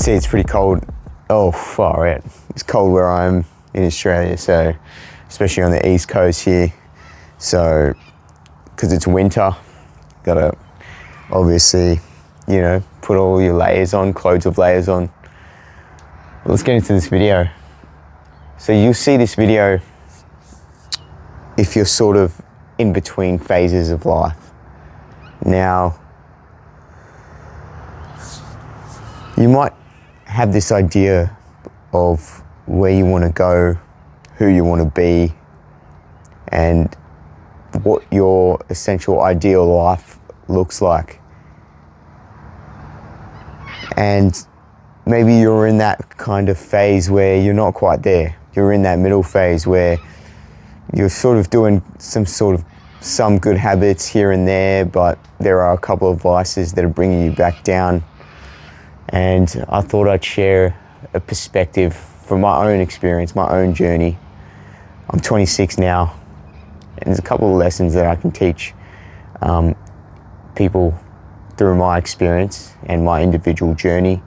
see it's pretty cold. Oh, far out. It's cold where I'm in Australia, so especially on the east coast here. So, because it's winter, gotta obviously, put all your layers on, clothes of layers on. Let's get into this video. So you'll see this video if you're sort of in between phases of life. Now, you might have this idea of where you want to go, who you want to be, and what your essential ideal life looks like. And maybe you're in that kind of phase where you're not quite there. You're in that middle phase where you're sort of doing some good habits here and there, but there are a couple of vices that are bringing you back down. And I thought I'd share a perspective from my own experience, my own journey. I'm 26 now, and there's a couple of lessons that I can teach people through my experience and my individual journey.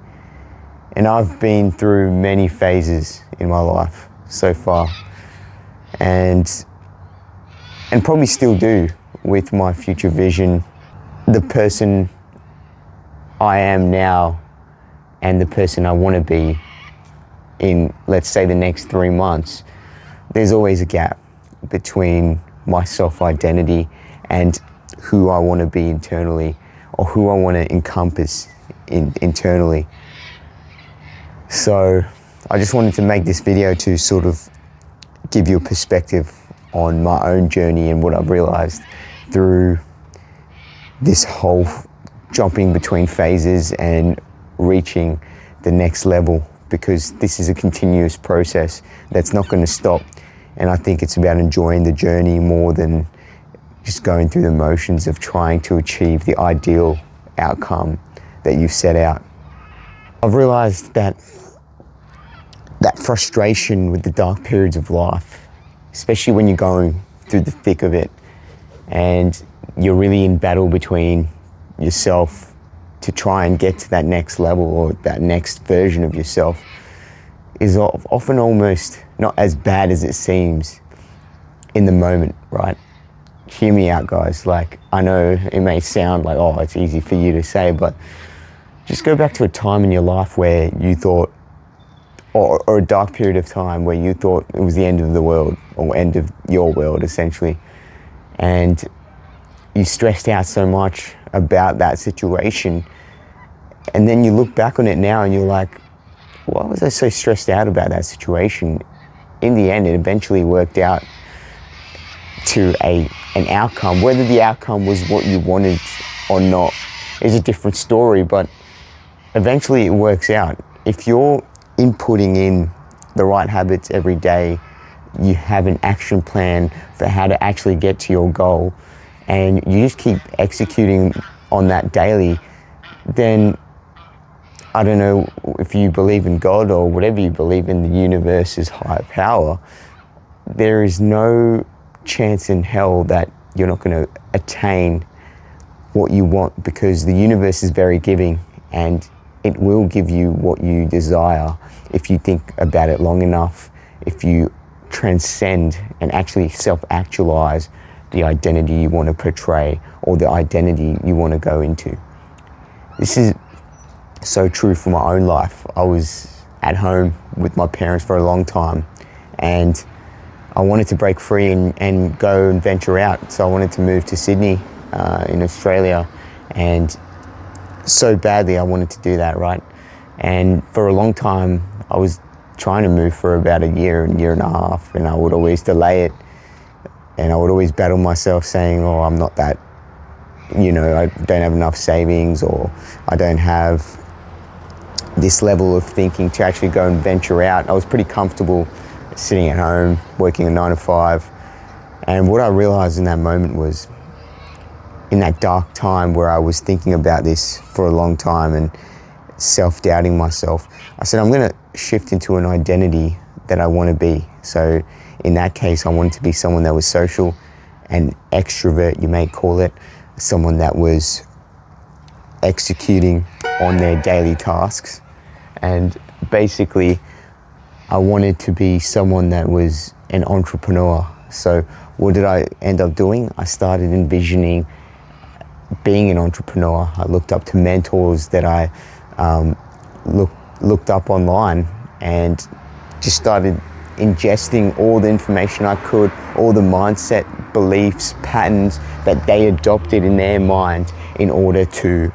And I've been through many phases in my life so far, and probably still do with my future vision. The person I am now and the person I want to be in, let's say, the next 3 months, there's always a gap between my self-identity and who I want to be internally, or who I want to encompass internally. So I just wanted to make this video to sort of give you a perspective on my own journey and what I've realized through this whole jumping between phases and reaching the next level, because this is a continuous process that's not going to stop. And I think it's about enjoying the journey more than just going through the motions of trying to achieve the ideal outcome that you've set out. I've realized that frustration with the dark periods of life, especially when you're going through the thick of it and you're really in battle between yourself to try and get to that next level or that next version of yourself, is often almost not as bad as it seems in the moment, right? Hear me out, guys. Like, I know it may sound like, oh, it's easy for you to say, but just go back to a time in your life where you thought, or a dark period of time where you thought it was the end of the world, or end of your world, essentially. And you stressed out so much about that situation. And then you look back on it now and you're like, why was I so stressed out about that situation? In the end, it eventually worked out to an outcome. Whether the outcome was what you wanted or not is a different story, but eventually it works out. If you're inputting in the right habits every day, you have an action plan for how to actually get to your goal, and you just keep executing on that daily, then I don't know if you believe in God or whatever you believe in, the universe's higher power, there is no chance in hell that you're not going to attain what you want, because the universe is very giving and it will give you what you desire if you think about it long enough, if you transcend and actually self-actualize the identity you want to portray or the identity you want to go into. This is so true for my own life. I was at home with my parents for a long time, and I wanted to break free and go and venture out. So I wanted to move to Sydney in Australia, and so badly I wanted to do that, right? And for a long time I was trying to move for about a year and a half, and I would always delay it, and I would always battle myself saying, oh, I'm not that, I don't have enough savings, or I don't have this level of thinking to actually go and venture out. I was pretty comfortable sitting at home, working a 9 to 5. And what I realized in that moment was, in that dark time where I was thinking about this for a long time and self-doubting myself, I said, I'm going to shift into an identity that I want to be. So in that case, I wanted to be someone that was social and extrovert, you may call it, someone that was executing on their daily tasks And basically, I wanted to be someone that was an entrepreneur. So what did I end up doing? I started envisioning being an entrepreneur. I looked up to mentors that I looked up online, and just started ingesting all the information I could, all the mindset, beliefs, patterns that they adopted in their mind in order to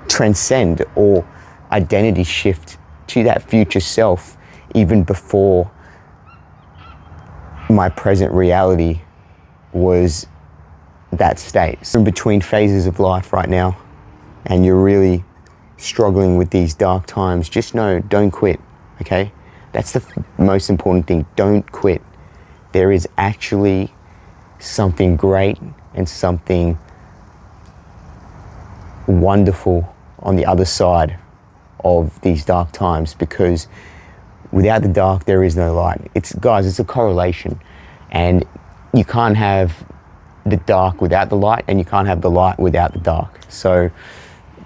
transcend or identity shift to that future self even before my present reality was that state. So in between phases of life right now, and you're really struggling with these dark times, just know, don't quit, okay? That's the most important thing. Don't quit. There is actually something great and something wonderful on the other side of these dark times, because without the dark, there is no light. Guys, it's a correlation, and you can't have the dark without the light, and you can't have the light without the dark. So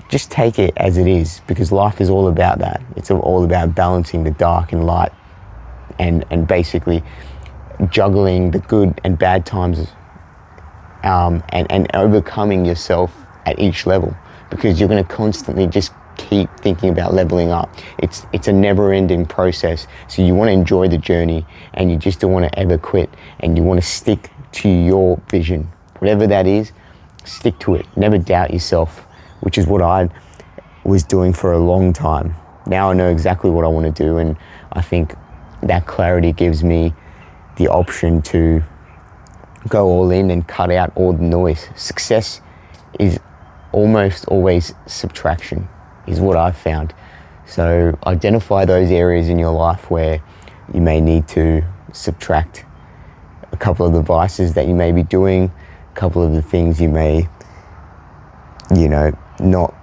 just take it as it is, because life is all about that. It's all about balancing the dark and light, and basically juggling the good and bad times, and overcoming yourself at each level, because you're going to constantly just keep thinking about leveling up. It's a never-ending process. So you want to enjoy the journey, and you just don't want to ever quit, and you want to stick to your vision, whatever that is. Stick to it. Never doubt yourself, which is what I was doing for a long time. Now I know exactly what I want to do, and I think that clarity gives me the option to go all in and cut out all the noise. Success is almost always subtraction, is what I've found. So identify those areas in your life where you may need to subtract a couple of the vices that you may be doing, a couple of the things you may, not,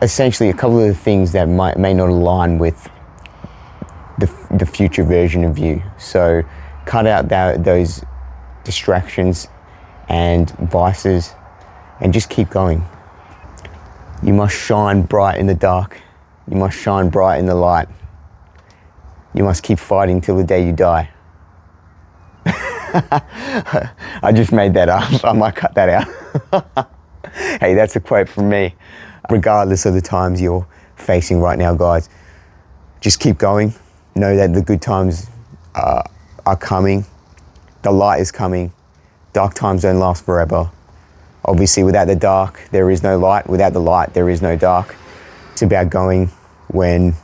essentially a couple of the things that may not align with the future version of you. So cut out those distractions and vices, and just keep going. You must shine bright in the dark. You must shine bright in the light. You must keep fighting till the day you die. I just made that up. I might cut that out. Hey, that's a quote from me. Regardless of the times you're facing right now, guys, just keep going. Know that the good times are coming. The light is coming. Dark times don't last forever. Obviously, without the dark, there is no light. Without the light, there is no dark. It's about going when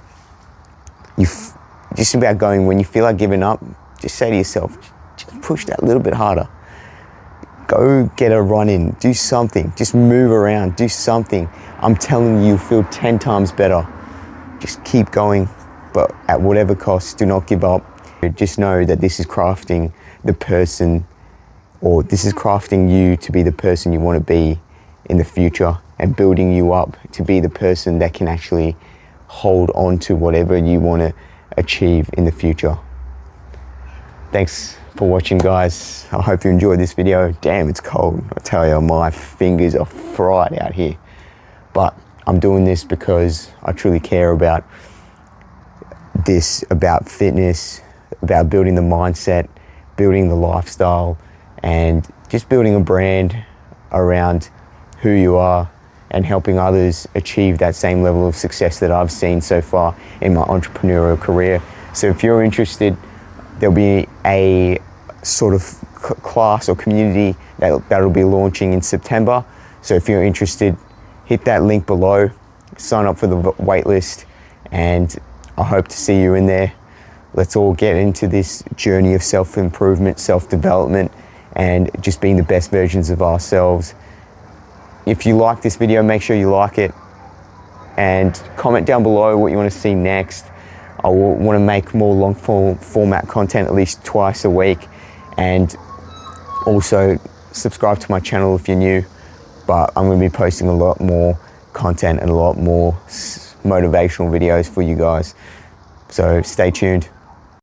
you feel like giving up. Just say to yourself, just push that little bit harder. Go get a run in, do something, just move around, do something. I'm telling you, you'll feel 10 times better. Just keep going, but at whatever cost, do not give up. Just know that this is crafting the person, or this is crafting you to be the person you want to be in the future, and building you up to be the person that can actually hold on to whatever you want to achieve in the future. Thanks for watching, guys. I hope you enjoyed this video. Damn, it's cold. I tell you, my fingers are fried out here. But I'm doing this because I truly care about this, about fitness, about building the mindset, building the lifestyle, and just building a brand around who you are and helping others achieve that same level of success that I've seen so far in my entrepreneurial career. So if you're interested, there'll be a sort of class or community that'll be launching in September. So if you're interested, hit that link below, sign up for the waitlist, and I hope to see you in there. Let's all get into this journey of self-improvement, self-development, and just being the best versions of ourselves. If you like this video, make sure you like it, and comment down below what you want to see next. I want to make more long format content at least twice a week, and also subscribe to my channel if you're new. But I'm going to be posting a lot more content and a lot more motivational videos for you guys. So stay tuned.